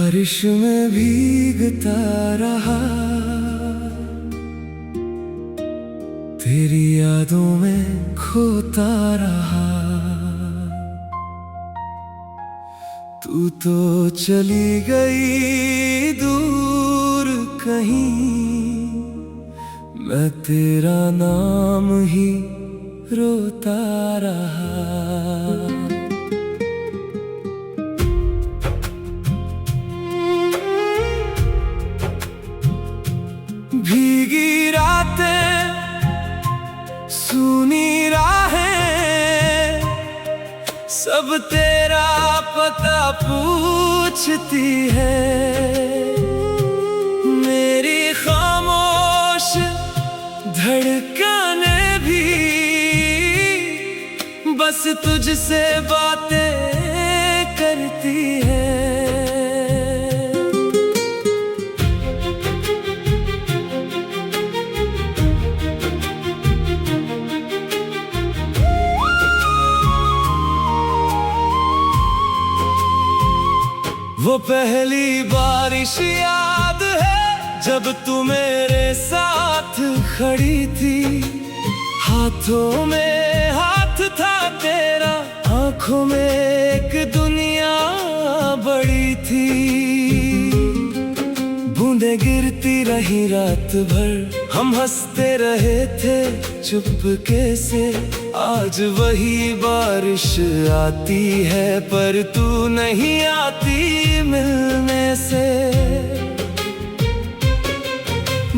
बारिश में भीगता रहा, तेरी यादों में खोता रहा। तू तो चली गई दूर कहीं, मैं तेरा नाम ही रोता रहा। भीगी रातें, सूनी राहें, सब तेरा पता पूछती है। मेरी खामोश धड़कनें भी बस तुझसे बातें करती है। वो पहली बारिश याद है जब तू मेरे साथ खड़ी थी। हाथों में हाथ था तेरा, आंखों में एक दुनिया बड़ी थी। बूंदें गिरती रही रात भर, हम हंसते रहे थे चुपके से। आज वही बारिश आती है पर तू नहीं आती मिलने से।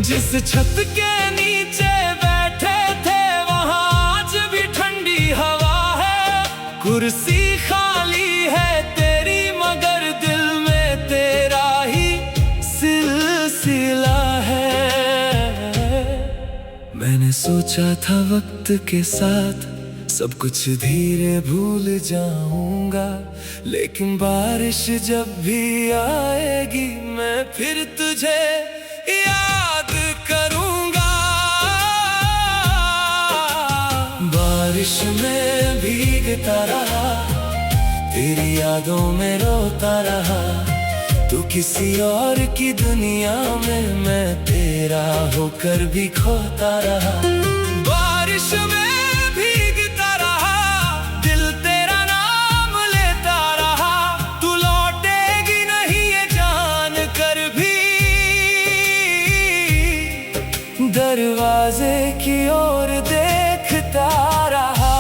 जिस छत के नीचे बैठे थे वहां आज भी ठंडी हवा है। कुर्सी खाली है तेरी मगर दिल में तेरा ही सिलसिला है। मैंने सोचा था वक्त के साथ सब कुछ धीरे भूल जाऊंगा, लेकिन बारिश जब भी आएगी मैं फिर तुझे याद करूंगा। बारिश में भीगता रहा, तेरी यादों में रोता रहा। तू किसी और की दुनिया में, मैं तेरा होकर भी खोता रहा। बारिश में भीगता रहा, दिल तेरा नाम लेता रहा। तू लौटेगी नहीं ये जान कर भी, दरवाजे की ओर देखता रहा।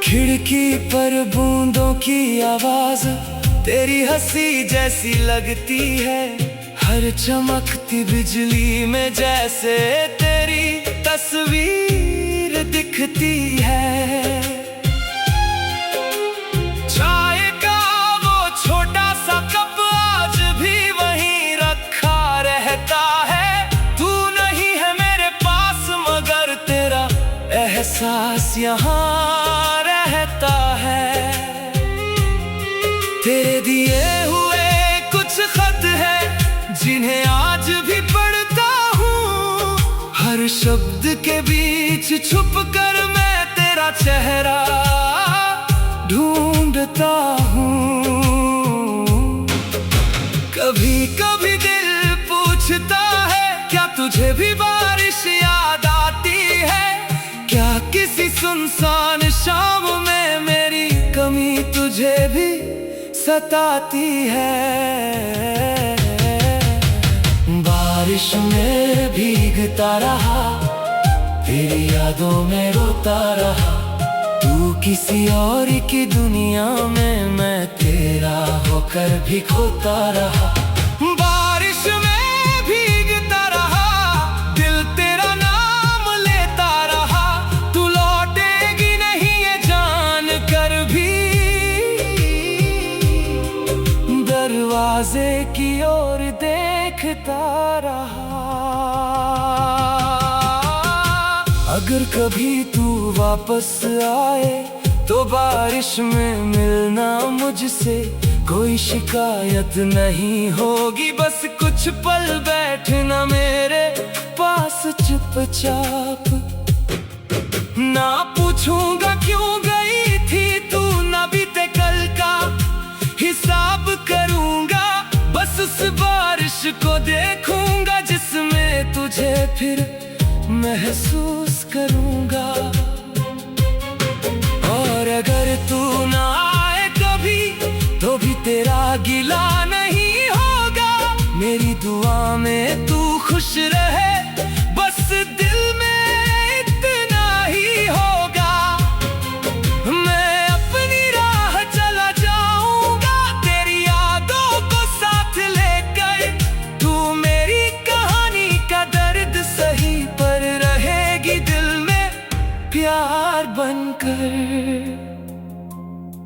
खिड़की पर बूंदों की आवाज तेरी हंसी जैसी लगती है। हर चमकती बिजली में जैसे तेरी तस्वीर दिखती है। चाय का वो छोटा सा कप आज भी वहीं रखा रहता है। तू नहीं है मेरे पास मगर तेरा एहसास यहाँ रहता है। तेरे दिए हुए कुछ खत है जिन्हें आज भी पढ़ता हूँ। हर शब्द के बीच छुप कर मैं तेरा चेहरा ढूंढता हूँ। कभी कभी दिल पूछता है क्या तुझे भी बारिश याद आती है। क्या किसी सुनसान शाम में मेरी कमी तुझे भी सताती है। बारिश में भीगता रहा, तेरी यादों में रोता रहा। तू किसी और की दुनिया में, मैं तेरा होकर भी खोता रहा। बारिश में भीगता रहा, दिल तेरा नाम लेता रहा। तू लौटेगी नहीं ये जान कर भी, दरवाजे की ओर देखता रहा। अगर कभी तू वापस आए तो बारिश में मिलना मुझसे। कोई शिकायत नहीं होगी, बस कुछ पल बैठना मेरे पास चुपचाप। पूछूंगा क्यों गई थी तू, न बीते कल का हिसाब करूंगा। बस उस बारिश को देखूंगा जिसमें तुझे फिर महसूस करूंगा। और अगर तू ना आए कभी तो भी तेरा गिला नहीं होगा। मेरी दुआ में तू खुश रहे, बस दिल में इतना ही होगा। मैं अपनी राह चला जाऊंगा तेरी यादों को साथ लेकर। तू मेरी कहानी का दर्द सही पर रहेगी दिल में प्यार बनकर।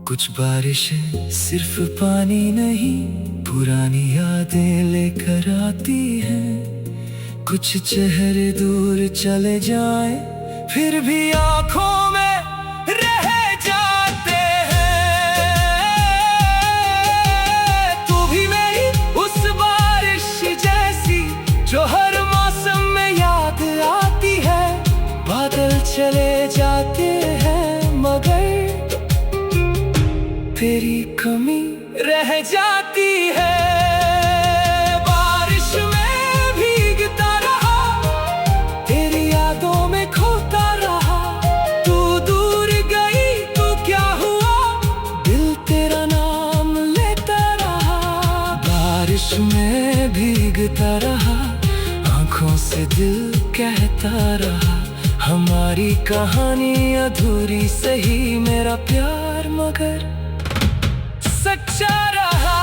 कुछ बारिशें सिर्फ पानी नहीं, पुरानी यादें लेकर आती हैं। कुछ चेहरे दूर चले जाएं, फिर भी आंखों में रह जाते हैं। तू भी मेरी उस बारिश जैसी जो हर मौसम में याद आती है। बादल चले जाते हैं मगर तेरी कमी रह जाती है। बारिश में भीगता रहा, तेरी यादों में खोता रहा। तू दूर गई तो क्या हुआ, दिल तेरा नाम लेता रहा। बारिश में भीगता रहा, आंखों से दिल कहता रहा। हमारी कहानी अधूरी सही, मेरा प्यार मगर सच्चा रहा।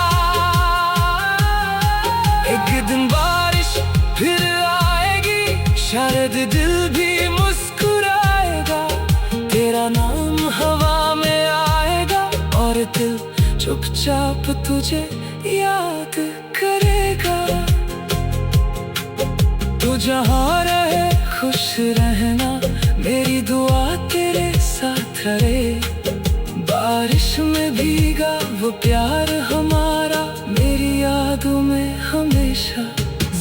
एक दिन बारिश फिर आएगी, शायद दिल भी मुस्कुराएगा। तेरा नाम हवा में आएगा और दिल चुपचाप तुझे याद करेगा। तू जहाँ रहे खुश रहना, मेरी दुआ तेरे साथ रहे। बारिश में भीगा वो प्यार हमारा, मेरी यादों में हमेशा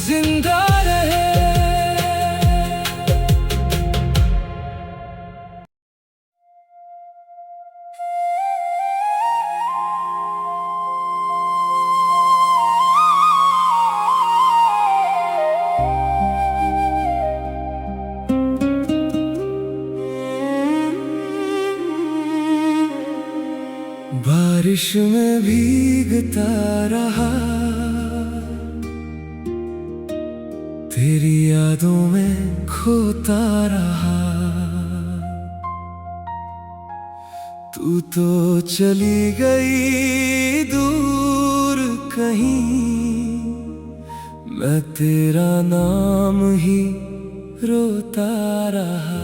जिंदा रहे। बारिश में भीगता रहा, तेरी यादों में खोता रहा। तू तो चली गई दूर कहीं, मैं तेरा नाम ही रोता रहा।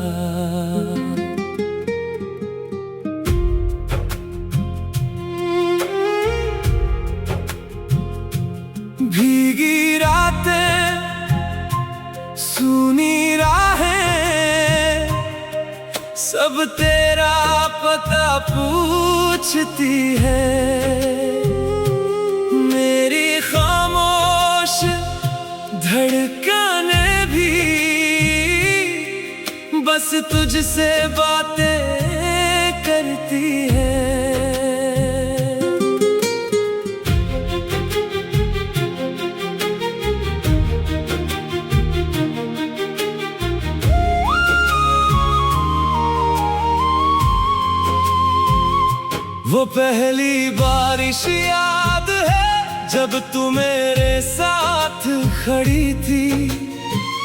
भीगी रातें, सूनी राहें, सब तेरा पता पूछती है। मेरी खामोश धड़कनें भी बस तुझसे बातें करती है। वो पहली बारिश याद है जब तू मेरे साथ खड़ी थी।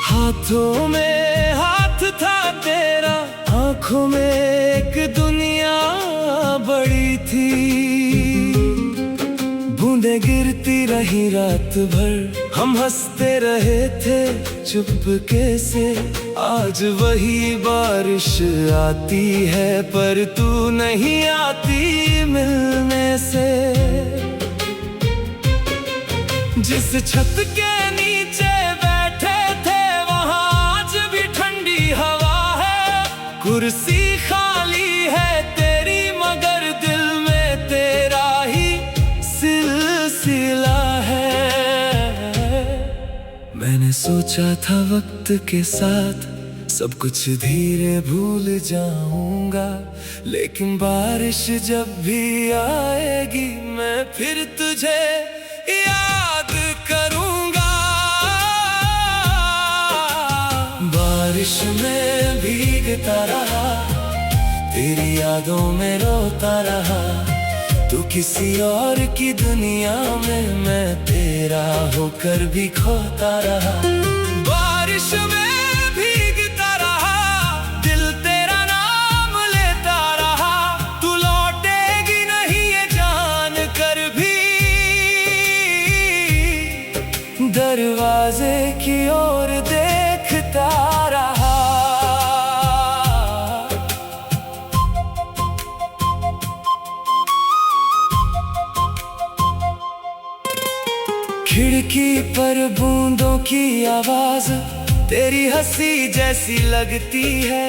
हाथों में हाथ था तेरा, आंखों में एक दुनिया बड़ी थी। बूंदें गिरती रही रात भर, हम हंसते रहे थे चुपके से। आज वही बारिश आती है पर तू नहीं आती मिलने से। जिस छत के नीचे बैठे थे वहाँ आज भी ठंडी हवा है। कुर्सी खाली है तेरी मगर दिल में तेरा ही सिलसिला है। मैंने सोचा था वक्त के साथ सब कुछ धीरे भूल जाऊंगा, लेकिन बारिश जब भी आएगी मैं फिर तुझे याद करूंगा। बारिश में भीगता रहा, तेरी यादों में रोता रहा, तू किसी और की दुनिया में, मैं तेरा होकर भी खोता रहा। बारिश में भीगता रहा, दिल तेरा नाम लेता रहा, तू लौटेगी नहीं ये जान कर भी। दरवाजे की ओर देखता रहा। खिड़की पर बूंदों की आवाज तेरी हंसी जैसी लगती है,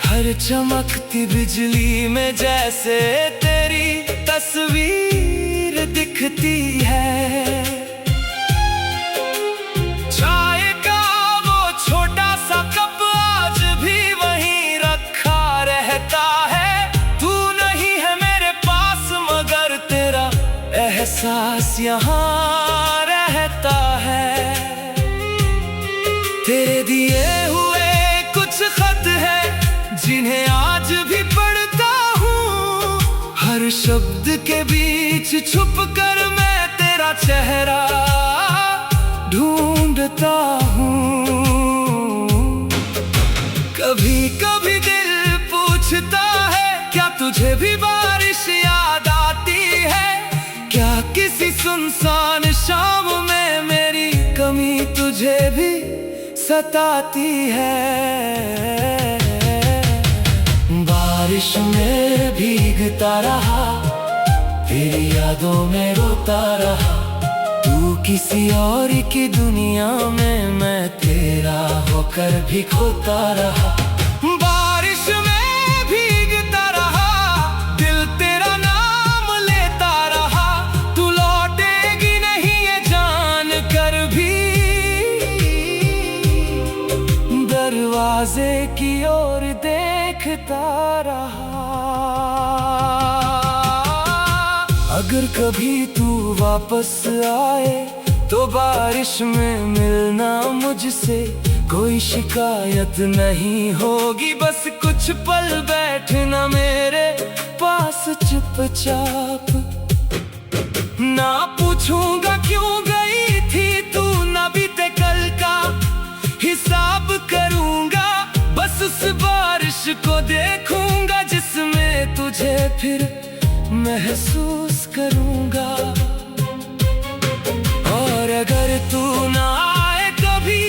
हर चमकती बिजली में जैसे तेरी तस्वीर दिखती है। चाय का वो छोटा सा कप आज भी वहीं रखा रहता है, तू नहीं है मेरे पास मगर तेरा एहसास यहाँ रहता है। तेरे दिए हुए कुछ खत है जिन्हें आज भी पढ़ता हूँ, हर शब्द के बीच छुप कर मैं तेरा चेहरा ढूंढता हूँ। कभी कभी दिल पूछता है क्या तुझे भी बारिश याद आती है, क्या किसी सुनसान शाम में मेरी कमी तुझे भी सताती है। बारिश में भीगता रहा, तेरी यादों में रोता रहा, तू किसी और की दुनिया में, मैं तेरा होकर भी खोता रहा। बारिश में भीगता रहा, दिल तेरा नाम लेता रहा, तू लौटेगी नहीं ये जान कर भी। दरवाजे की ओर देखता रहा। अगर कभी तू वापस आए तो बारिश में मिलना मुझसे, कोई शिकायत नहीं होगी, बस कुछ पल बैठना मेरे पास चुपचाप। ना पूछूंगा क्यों गई थी तू, ना बीते कल का हिसाब करूंगा, बस उस बारिश को देखूंगा जिसमें तुझे फिर महसूस करूंगा। और अगर तू ना आए कभी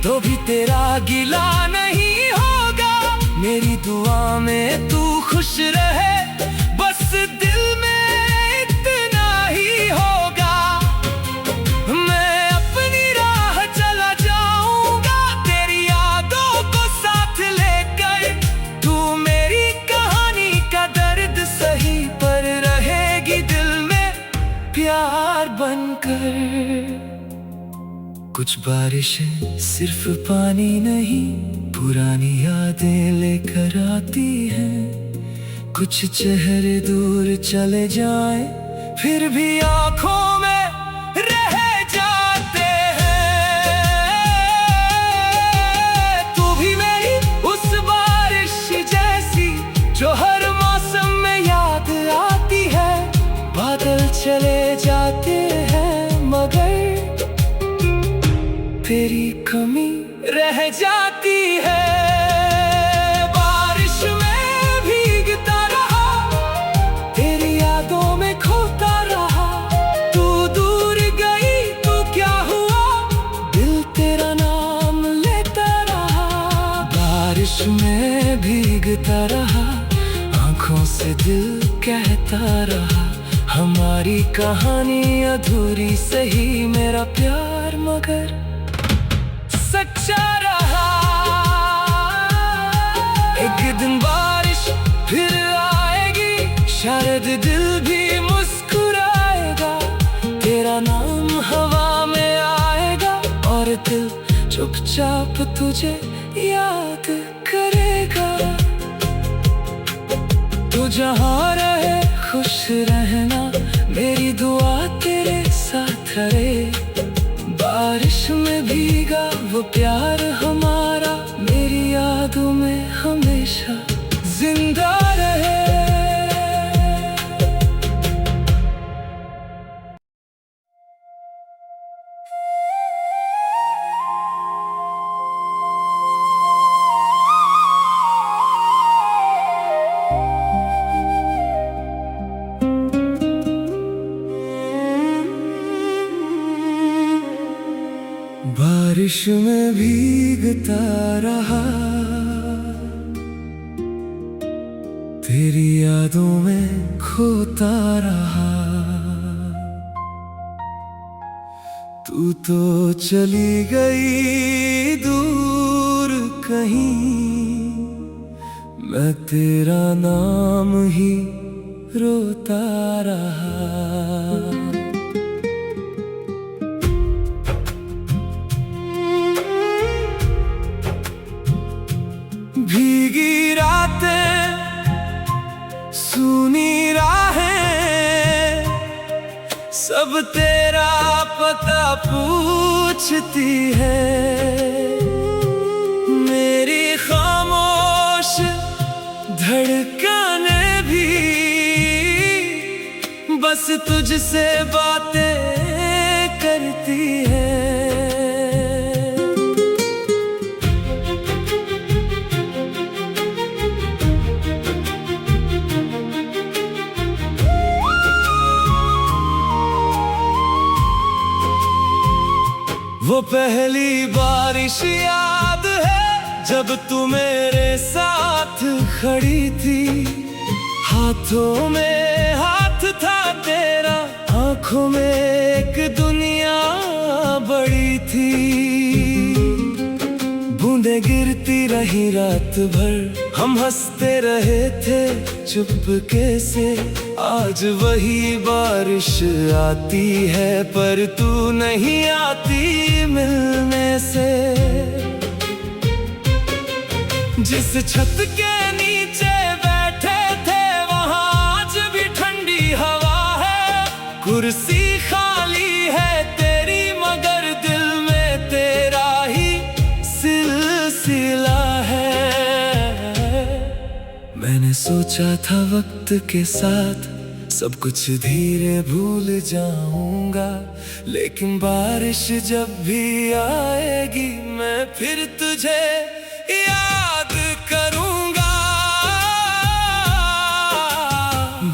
तो भी तेरा गिला नहीं होगा, मेरी दुआ में तू खुश रहे, बस दिल में इतना ही होगा। मैं अपनी राह चला जाऊंगा तेरी यादों को साथ लेकर, तू मेरी कहानी का दर्द सही पर रहेगी दिल में प्यार बनकर। कुछ बारिशें सिर्फ पानी नहीं, पुरानी यादें लेकर आती हैं। कुछ चेहरे दूर चले जाएं, फिर भी आंखों में रह जाते हैं। तू भी मेरी उस बारिश जैसी जो हर मौसम में याद आती है। बादल चले जाते हैं मगर तेरी कमी रह जाती है। बारिश में भीगता रहा, तेरी यादों में खोता रहा, तू दूर गई तो क्या हुआ, दिल तेरा नाम लेता रहा। बारिश में भीगता रहा, आंखों से दिल कहता रहा, हमारी कहानी अधूरी सही, मेरा प्यार मगर सच्चा रहा। एक दिन बारिश फिर आएगी, शायद दिल भी मुस्कुराएगा, तेरा नाम हवा में आएगा और दिल चुपचाप तुझे याद करेगा। तू जहाँ रहे खुश रहना, मेरी दुआ तेरे साथ रहे। बारिश में भीगा वो प्यार हमारा, मेरी यादों में हमेशा जिंदा रहे। बारिश में भीगता रहा, तेरी यादों में खोता रहा। तू तो चली गई दूर कहीं, मैं तेरा नाम ही रोता रहा। भीगी रातें, सूनी राहें, सब तेरा पता पूछती है। मेरी खामोश धड़कनें भी बस तुझसे बातें करती है। वो पहली बारिश याद है, जब तू मेरे साथ खड़ी थी। हाथों में हाथ था तेरा, आंखों में एक दुनिया बड़ी थी। बूंदें गिरती रही रात भर, हम हंसते रहे थे चुपके से। आज वही बारिश आती है, पर तू नहीं आती मिलने से। जिस छत के नीचे बैठे थे, वहाँ आज भी ठंडी हवा है। कुर्सी खाली है तेरी, मगर दिल में तेरा ही सिलसिला है। मैंने सोचा था वक्त के साथ सब कुछ धीरे भूल जाऊंगा, लेकिन बारिश जब भी आएगी, मैं फिर तुझे याद करूंगा।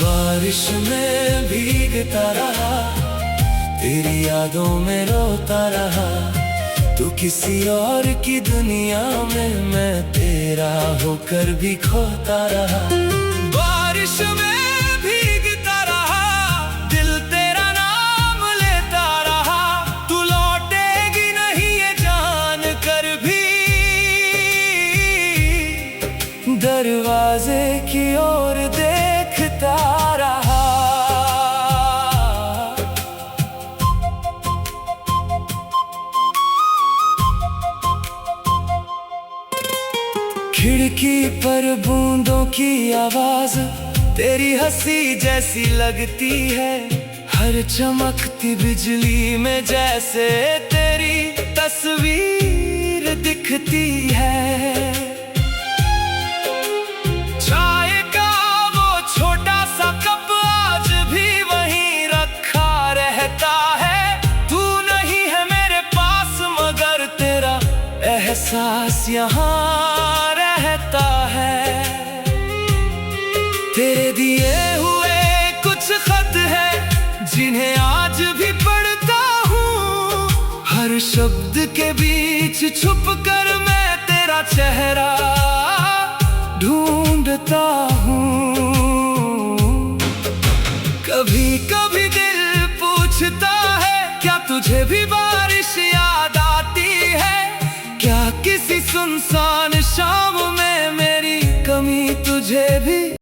बारिश में भीगता रहा, तेरी यादों में रोता रहा। तू किसी और की दुनिया में, मैं तेरा होकर भी खोता रहा। बारिश में दरवाजे की ओर देखता रहा। खिड़की पर बूंदों की आवाज तेरी हंसी जैसी लगती है। हर चमकती बिजली में जैसे तेरी तस्वीर दिखती है। एहसास यहाँ रहता है। तेरे दिए हुए कुछ खत है, जिन्हें आज भी पढ़ता हूँ। हर शब्द के बीच छुप कर मैं तेरा चेहरा ढूंढता हूँ। कभी कभी दिल पूछता है, क्या तुझे भी बारिश याद आती है? क्या किसी सुनसान शाम में मेरी कमी तुझे भी